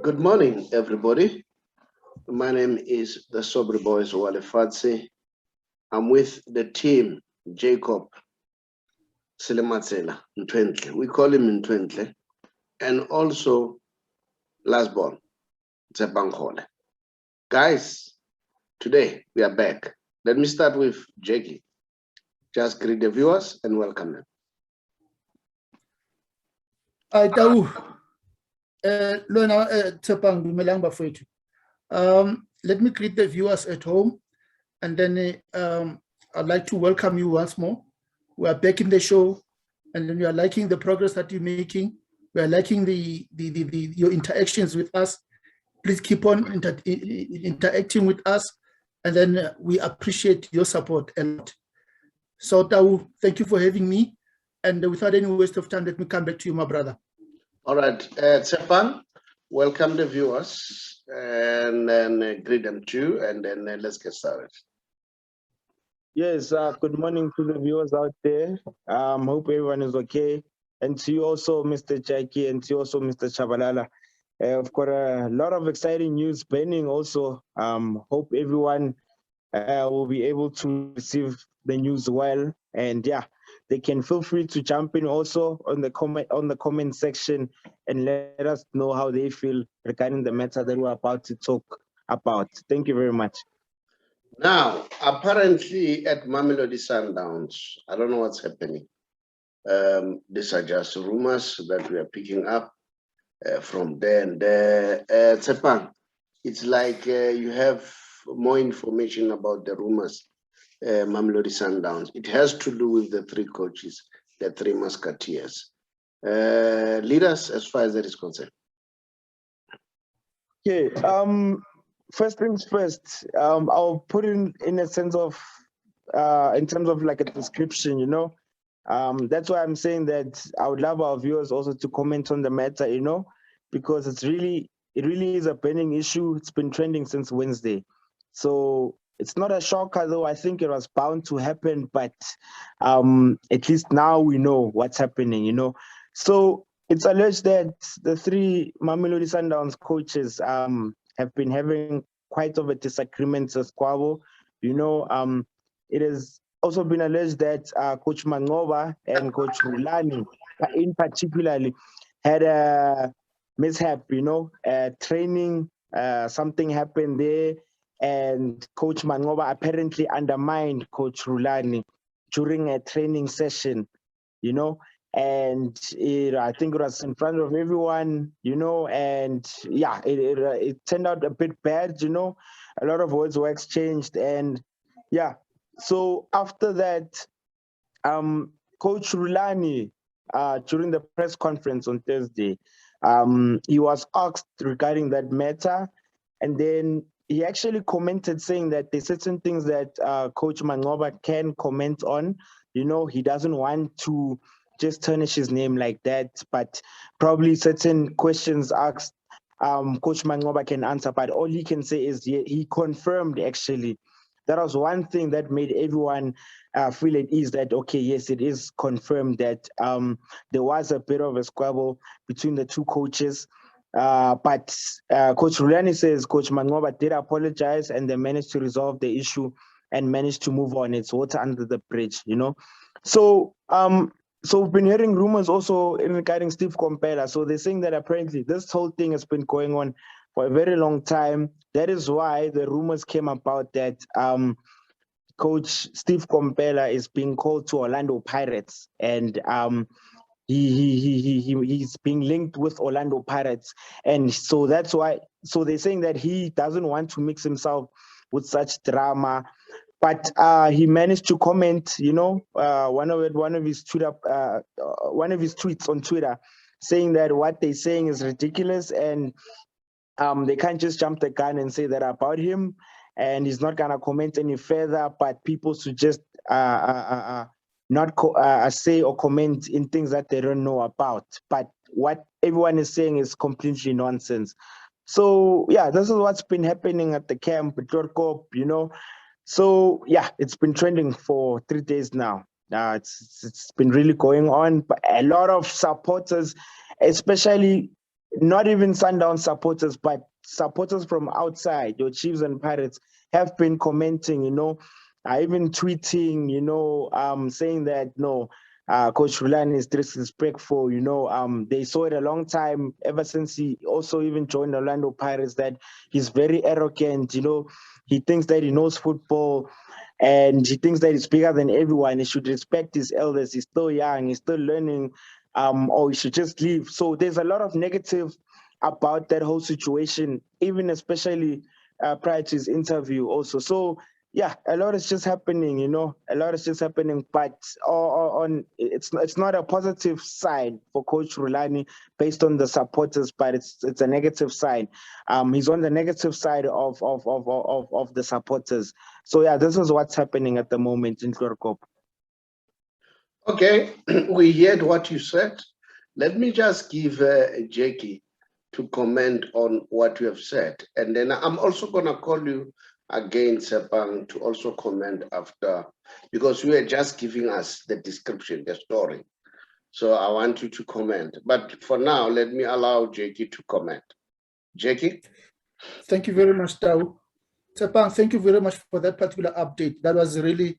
Good morning, everybody. My name is the Sobri Boys Wale Fatsi. I'm with the team, Jacob Silematsela Ntwentle. We call him Ntwentle. And also Lasbon Tsepankhole. Guys, today we are back. Let me start with Jackie. Just greet the viewers and welcome them. Let me greet the viewers at home, and then I'd like to welcome you once more. We are back in the show, and then we are liking the progress that you're making. We are liking your interactions with us. Please keep on interacting with us, and then we appreciate your support a lot. So Tau, thank you for having me, and without any waste of time, let me come back to you, my brother. All right, Tsepan, welcome the viewers and then greet them too, and then let's get started. Yes, good morning to the viewers out there. Hope everyone is okay. And to you also, Mr. Jackie, and to you also, Mr. Chabalala. I've got a lot of exciting news pending also. Hope everyone will be able to receive the news well. And yeah, they can feel free to jump in also on the comment section and let us know how they feel regarding the matter that we're about to talk about. Thank you very much. Now, apparently at Mamelodi Sundowns, I don't know what's happening. These are just rumors that we are picking up from there and there. Tsepan, it's like you have more information about the rumors, Mamelodi Sundowns. It has to do with the three coaches, the three musketeers. Lead us as far as that is concerned. Okay. First things first, I'll put in a sense of, in terms of like a description, you know. That's why I'm saying that I would love our viewers also to comment on the matter, you know, because it really is a burning issue. It's been trending since Wednesday. So it's not a shocker though. I think it was bound to happen, but at least now we know what's happening, you know. So it's alleged that the three Mamelodi Sundowns coaches have been having quite of a disagreement, a squabble. You know, it has also been alleged that Coach Mangoba and Coach Rhulani, in particularly, had a mishap, you know, training, something happened there, and Coach Mangoba apparently undermined Coach Rhulani during a training session, you know, and I think it was in front of everyone, you know, and yeah, it turned out a bit bad, you know. A lot of words were exchanged, and yeah. So after that, Coach Rhulani, during the press conference on Thursday, he was asked regarding that matter, and then he actually commented saying that there's certain things that Coach Mangoba can comment on. You know, he doesn't want to just tarnish his name like that, but probably certain questions asked, Coach Mangoba can answer, but all he can say is he confirmed actually. That was one thing that made everyone feel at ease that, okay, yes, it is confirmed that there was a bit of a squabble between the two coaches. But Coach Rhulani says Coach Mangoba did apologize and they managed to resolve the issue and managed to move on. It's water under the bridge, you know. So we've been hearing rumors also regarding Steve Kompela. So they're saying that apparently this whole thing has been going on for a very long time. That is why the rumors came about that Coach Steve Kompela is being called to Orlando Pirates, and he's being linked with Orlando Pirates, and so that's why. So they're saying that he doesn't want to mix himself with such drama, but he managed to comment. You know, one of his tweets on Twitter, saying that what they're saying is ridiculous, and they can't just jump the gun and say that about him, and he's not gonna comment any further. But people should just not say or comment in things that they don't know about. But what everyone is saying is completely nonsense. So yeah, this is what's been happening at the camp with Torkop, you know. So yeah, it's been trending for 3 days now. It's been really going on, but a lot of supporters, especially not even Sundowns supporters, but supporters from outside, your Chiefs and Pirates, have been commenting, even tweeting, saying that, no, Coach Rhulani is disrespectful, they saw it a long time, ever since he also even joined Orlando Pirates, that he's very arrogant, he thinks that he knows football, and he thinks that he's bigger than everyone. He should respect his elders. He's still young. He's still learning, or he should just leave. So there's a lot of negative about that whole situation, even especially prior to his interview also. So yeah, a lot is just happening, a lot is just happening, but it's not a positive side for Coach Rhulani based on the supporters, but it's a negative side. He's on the negative side of the supporters. So yeah, this is what's happening at the moment in Tlhorkop. Okay, we heard what you said. Let me just give Jackie to comment on what you have said, and then I'm also gonna call you again, Sepang, to also comment after, because you were just giving us the description, the story. So I want you to comment. But for now, let me allow Jackie to comment. Jackie? Thank you very much, Tau. Sepang, thank you very much for that particular update. That was really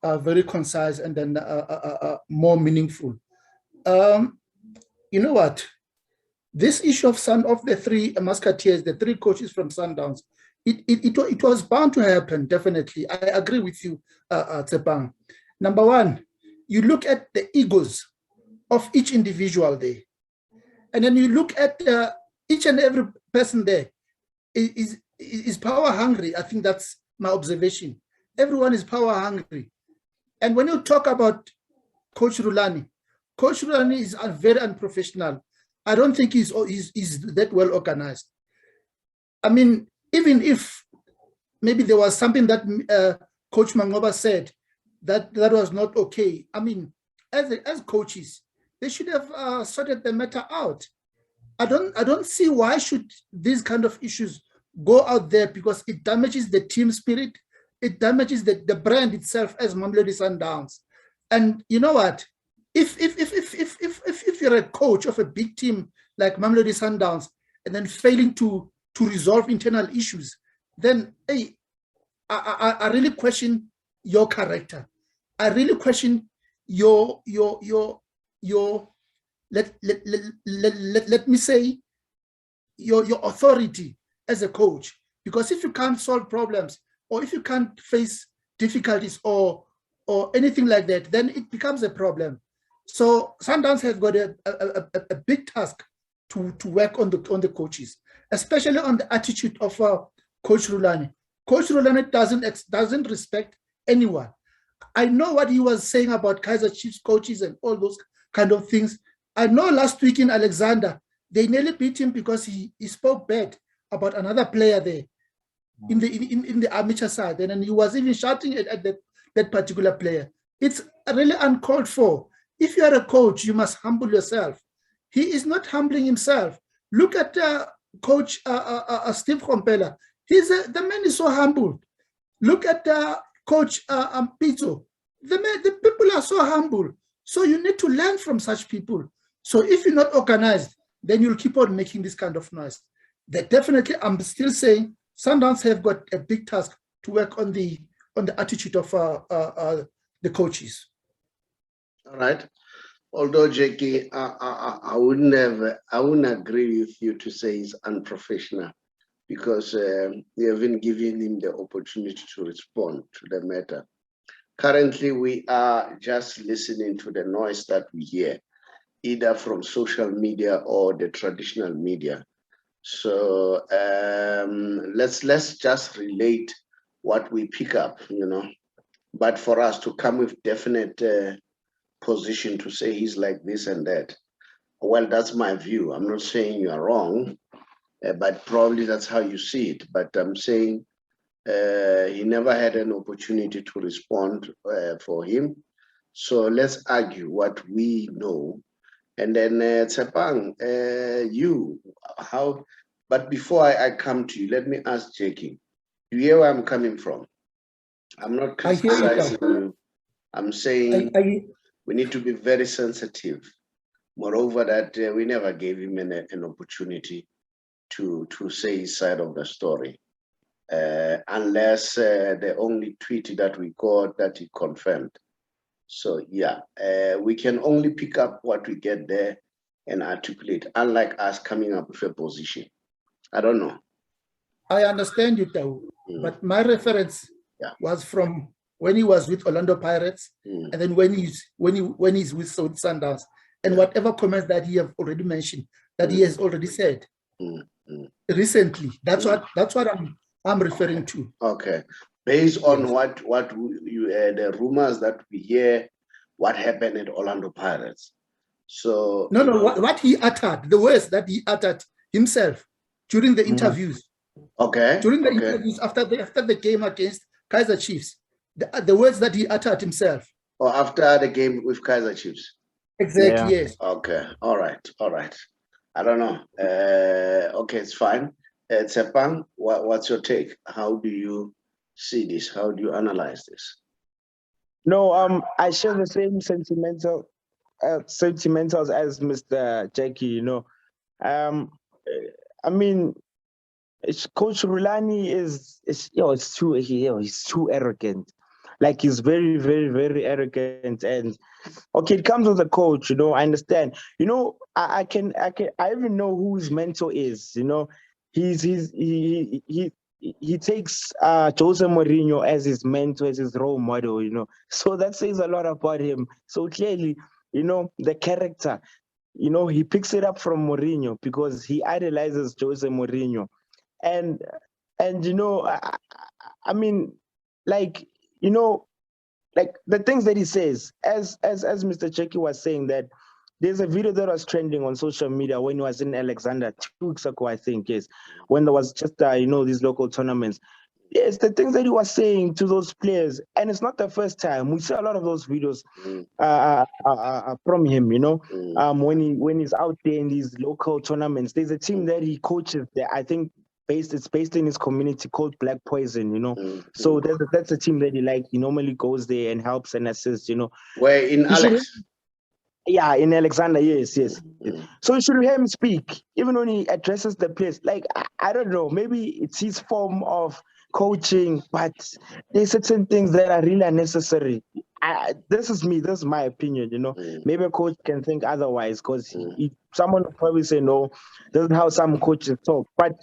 very concise and then more meaningful. You know what? This issue of the three Musketeers, the three coaches from Sundowns, it was bound to happen, definitely. I agree with you, Tsepang. Number one, you look at the egos of each individual there. And then you look at each and every person there is power hungry. I think that's my observation. Everyone is power hungry. And when you talk about Coach Rhulani is very unprofessional. I don't think he's that well organized. I mean, even if maybe there was something that Coach Mangoba said that was not okay. I mean, as coaches, they should have sorted the matter out. I don't see why should these kind of issues go out there, because it damages the team spirit. It damages the brand itself as Mamelodi Sundowns. And you know what? If you're a coach of a big team like Mamelodi Sundowns and then failing to resolve internal issues, then hey, I really question your character. I really question your let me say your authority as a coach. Because if you can't solve problems, or if you can't face difficulties or anything like that, then it becomes a problem. So Sundowns has got a big task to work on the coaches, especially on the attitude of Coach Rhulani. Coach Rhulani doesn't respect anyone. I know what he was saying about Kaizer Chiefs coaches and all those kind of things. I know last week in Alexander, they nearly beat him because he spoke bad about another player there in the amateur side, and then he was even shouting at that particular player. It's really uncalled for. If you are a coach, you must humble yourself. He is not humbling himself. Look at Coach Steve Kompela. The man is so humble. Look at Coach Pito. The people are so humble. So you need to learn from such people. So if you're not organized, then you'll keep on making this kind of noise. That definitely, I'm still saying, Sundowns have got a big task to work on the attitude of the coaches. All right. Although Jackie, I wouldn't agree with you to say he's unprofessional, because you haven't given him the opportunity to respond to the matter. Currently, we are just listening to the noise that we hear, either from social media or the traditional media. So let's just relate what we pick up, But for us to come with definite position to say he's like this and that, well, that's my view. I'm not saying you are wrong, but probably that's how you see it. But I'm saying he never had an opportunity to respond for him. So let's argue what we know. And then Tsepang, but before I come to you, let me ask Jackie, do you hear where I'm coming from? I'm not criticizing you. I'm saying we need to be very sensitive. Moreover, that we never gave him an opportunity to say his side of the story, unless the only tweet that we got that he confirmed. So yeah, we can only pick up what we get there and articulate, unlike us coming up with a position. I don't know. I understand you, Tau, but my reference was from when he was with Orlando Pirates, and then when he's with Sundowns, and whatever comments that he have already mentioned, that he has already said recently. That's what I'm referring to. Okay, based on what you the rumors that we hear, what happened at Orlando Pirates. So no, what he uttered, the words that he uttered himself during the interviews. Okay. During the interviews after the game against Kaiser Chiefs, the words that he uttered himself. Or after the game with Kaiser Chiefs. Exactly. Yes. Okay. All right. I don't know. Okay, it's fine. Tsepang, what's your take? How do you see this? How do you analyze this? No, I share the same sentimentals as Mr. Jackie. You know, I mean, Coach Rhulani he's too arrogant. Like he's very, very, very arrogant. And okay, it comes with a coach, you know. I understand. You know, I even know who his mentor is. You know, he takes Jose Mourinho as his mentor, as his role model. You know, so that says a lot about him. So clearly, you know, the character. You know, he picks it up from Mourinho because he idolizes Jose Mourinho. And you know, I mean, like, you know, like the things that he says, as Mr. Cheki was saying, that there's a video that was trending on social media when he was in Alexander 2 weeks ago, I think, yes, when there was just you know, these local tournaments. Yes, the things that he was saying to those players, and it's not the first time. We see a lot of those videos from him, you know, when he's out there in these local tournaments. There's a team that he coaches there, I think, it's based in his community called Black Poison, you know. So that's a team that he normally goes there and helps and assists, you know. Where in Alex? Yeah, in Alexander, yes. So you should hear him speak, even when he addresses the players. Like, I don't know, maybe it's his form of coaching, but there's certain things that are really unnecessary. This is me, this is my opinion, you know. Maybe a coach can think otherwise, because someone will probably say, no, this is how some coaches talk. But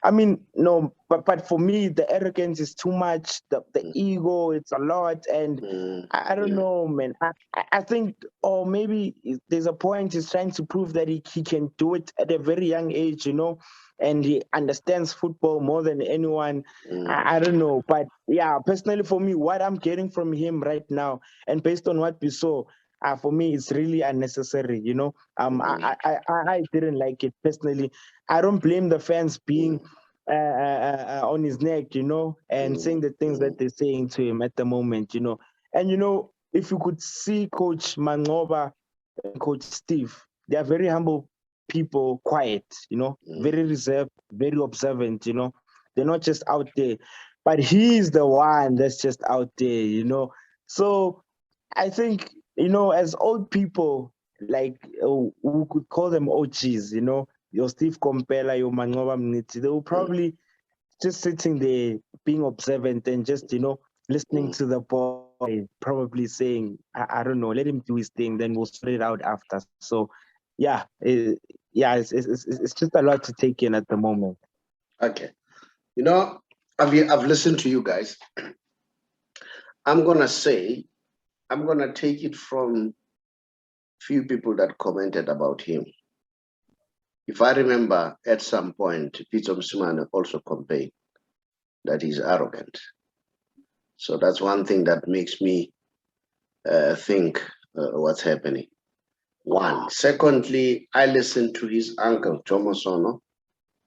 I mean, no, but for me, the arrogance is too much, the ego, it's a lot, and I don't know, man. I think, or maybe there's a point he's trying to prove that he can do it at a very young age, you know, and he understands football more than anyone. I don't know, but yeah, personally for me, what I'm getting from him right now, and based on what we saw, for me, it's really unnecessary, you know. I didn't like it personally. I don't blame the fans being on his neck, you know, and saying the things that they're saying to him at the moment, you know. And you know, if you could see Coach Mangoba and Coach Steve, they are very humble people, quiet, you know, very reserved, very observant, you know. They're not just out there, but he's the one that's just out there, you know. So I think, you know, as old people, like we could call them OGs, you know, your Steve Kompela, your Mangoba Mniti, they will probably just sitting there being observant and just, you know, listening to the boy, probably saying, I don't know, let him do his thing, then we'll sort it out after. So yeah, it's just a lot to take in at the moment. Okay. You know, I've listened to you guys. I'm going to take it from few people that commented about him. If I remember, at some point, Peter Msumane also complained that he's arrogant. So that's one thing that makes me think what's happening. One. Secondly, I listened to his uncle, Jomo Sono,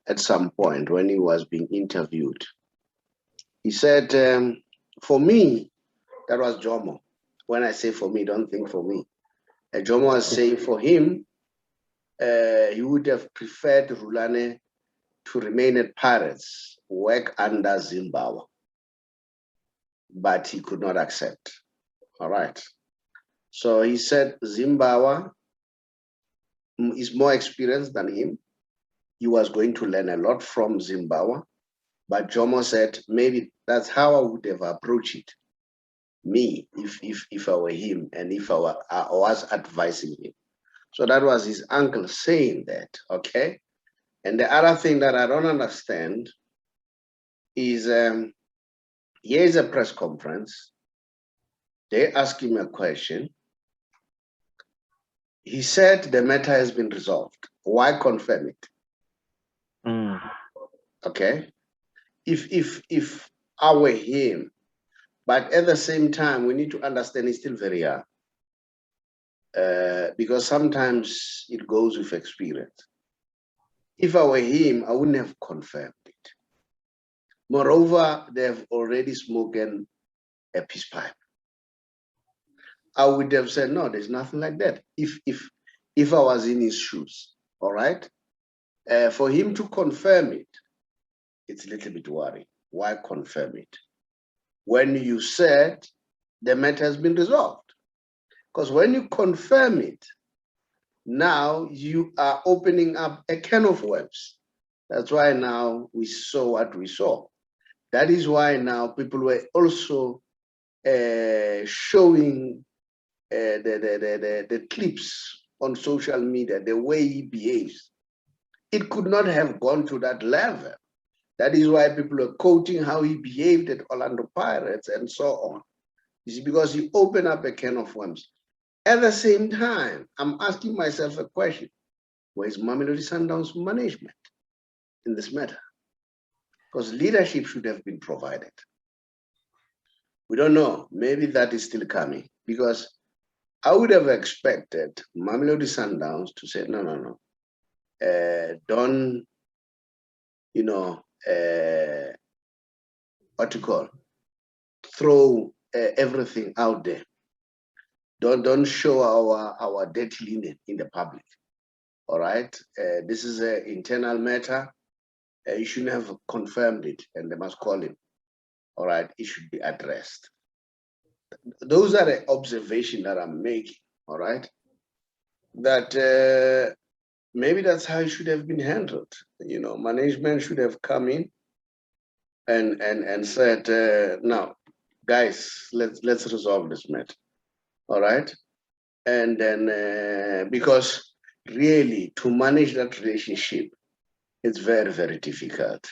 at some point when he was being interviewed. He said, for me, that was Jomo. When I say for me, don't think for me. Jomo was saying for him, he would have preferred Rhulani to remain at Pirates, work under Zimbabwe, but he could not accept. All right. So he said Zimbabwe is more experienced than him. He was going to learn a lot from Zimbabwe. But Jomo said, maybe that's how I would have approached it. Me, if I were him and if I was advising him. So that was his uncle saying that, okay? And the other thing that I don't understand is here's a press conference. They ask him a question. He said the matter has been resolved. Why confirm it? Okay? If I were him, but at the same time, we need to understand he's still very young. Because sometimes it goes with experience. If I were him, I wouldn't have confirmed it. Moreover, they have already spoken a peace pipe. I would have said, no, there's nothing like that. If I was in his shoes, all right? For him to confirm it, it's a little bit worrying. Why confirm it? When you said the matter has been resolved. Because when you confirm it, now you are opening up a can of worms. That's why now we saw what we saw. That is why now people were also showing the clips on social media, the way he behaves. It could not have gone to that level. That is why people are quoting how he behaved at Orlando Pirates and so on. You see, because he opened up a can of worms. At the same time, I'm asking myself a question. Where is Mamelodi Sundowns management in this matter? Because leadership should have been provided. We don't know. Maybe that is still coming. Because I would have expected Mamelodi Sundowns to say, no. Don't, what you call, throw everything out there. Don't show our dirty linen in the public. All right. This is an internal matter. You shouldn't have confirmed it, and they must call him. All right. It should be addressed. Those are the observations that I'm making. All right. That maybe that's how it should have been handled. Management should have come in and said, now, guys, let's resolve this matter. All right. And then because really to manage that relationship, it's very, very difficult.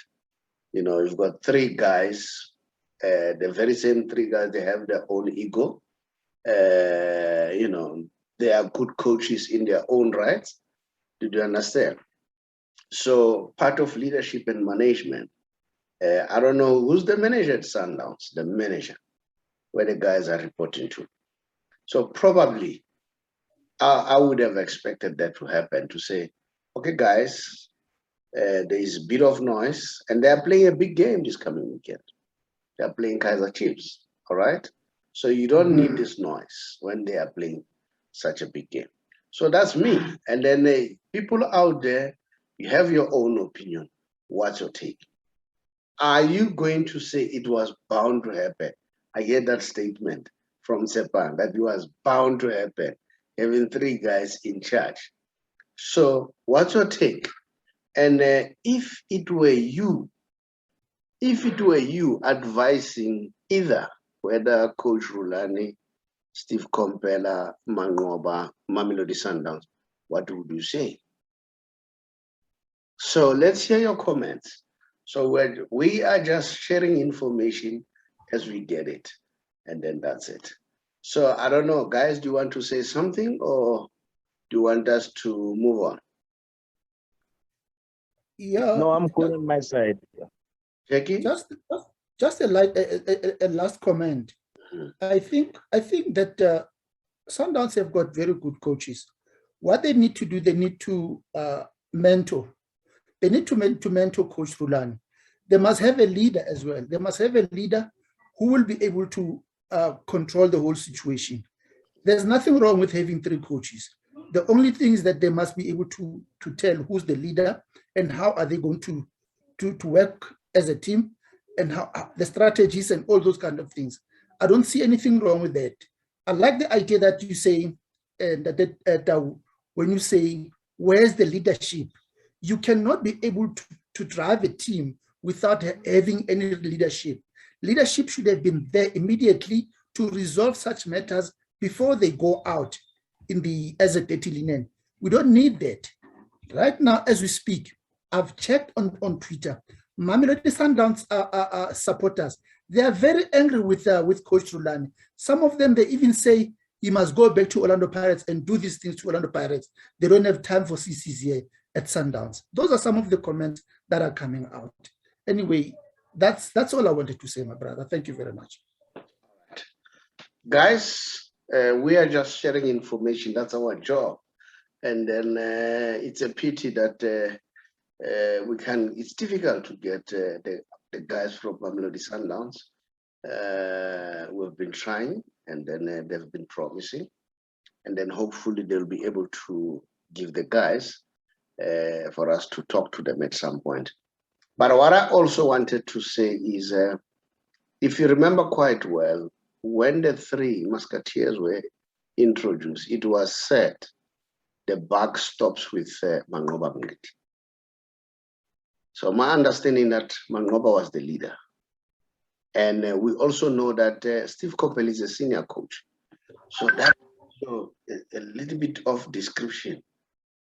You've got three guys, the very same three guys, they have their own ego. They are good coaches in their own rights. Did you understand? So part of leadership and management, I don't know who's the manager at Sundowns, the manager, where the guys are reporting to. So probably I would have expected that to happen, to say, okay, guys, there is a bit of noise, and they're playing a big game this coming weekend. They're playing Kaizer Chiefs, all right? So you don't need this noise when they are playing such a big game. So that's me. And then people out there, you have your own opinion. What's your take? Are you going to say it was bound to happen? I hear that statement from Sepan, that it was bound to happen, having three guys in charge. So what's your take? And if it were you advising either, whether Coach Rhulani, Steve Kompela, Mangoba, Mamelodi Sundowns, what would you say? So let's hear your comments. So we are just sharing information as we get it, and then that's it. So I don't know, guys, do you want to say something, or do you want us to move on? Yeah. No, I'm good on my side. Jackie? Just a last comment. I think that Sundowns have got very good coaches. What they need to do, they need to mentor. They need to mentor Coach Rhulani. They must have a leader as well. They must have a leader who will be able to control the whole situation. There's nothing wrong with having three coaches. The only thing is that they must be able to tell who's the leader and how are they going to work as a team, and how the strategies and all those kind of things. I don't see anything wrong with that. I like the idea that you say, and that when you say where's the leadership? You cannot be able to drive a team without having any leadership. Leadership should have been there immediately to resolve such matters before they go out as a dirty linen. We don't need that. Right now, as we speak, I've checked on Twitter. Mamelodi Sundowns supporters, they are very angry with Coach Rhulani. Some of them, they even say he must go back to Orlando Pirates and do these things to Orlando Pirates. They don't have time for CCs here at Sundowns. Those are some of the comments that are coming out. Anyway, that's all I wanted to say, my brother. Thank you very much. Guys, we are just sharing information. That's our job. And then it's a pity that it's difficult to get the guys from Mamelodi Sundowns. We've been trying, and then they've been promising. And then hopefully they'll be able to give the guys for us to talk to them at some point. But what I also wanted to say is, if you remember quite well, when the three musketeers were introduced, it was said the buck stops with Mangoba Mngidi. So my understanding that Mangoba was the leader. And we also know that Steve Coppell is a senior coach. So that's a little bit of description.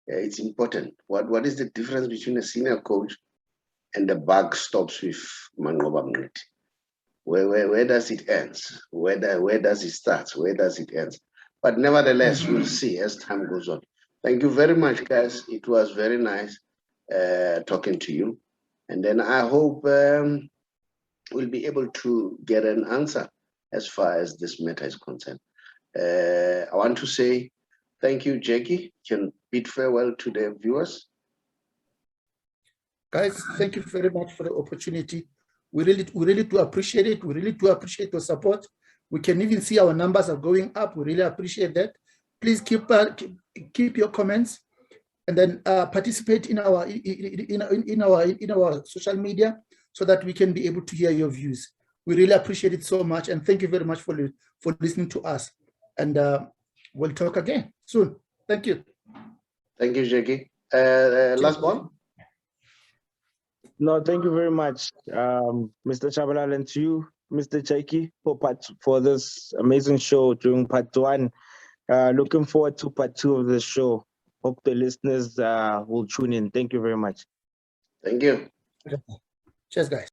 It's important. What is the difference between a senior coach and the buck stops with Mangoba Mngidi? Where does it end? Where does it start? Where does it end? But nevertheless, we'll see as time goes on. Thank you very much, guys. It was very nice talking to you. And then I hope we'll be able to get an answer as far as this matter is concerned. I want to say thank you, Jackie. You can bid farewell to the viewers. Guys, thank you very much for the opportunity. We really do appreciate it. We really do appreciate your support. We can even see our numbers are going up. We really appreciate that. Please keep your comments, and then participate in our social media so that we can be able to hear your views. We really appreciate it so much, and thank you very much for listening to us. And we'll talk again soon. Thank you. Thank you, Jackie. Last one. No, thank you very much, Mr. Chabalala, and to you, Mr. Jackie, for this amazing show during part 1. Looking forward to part 2 of the show. Hope the listeners will tune in. Thank you very much. Thank you. Cheers, guys.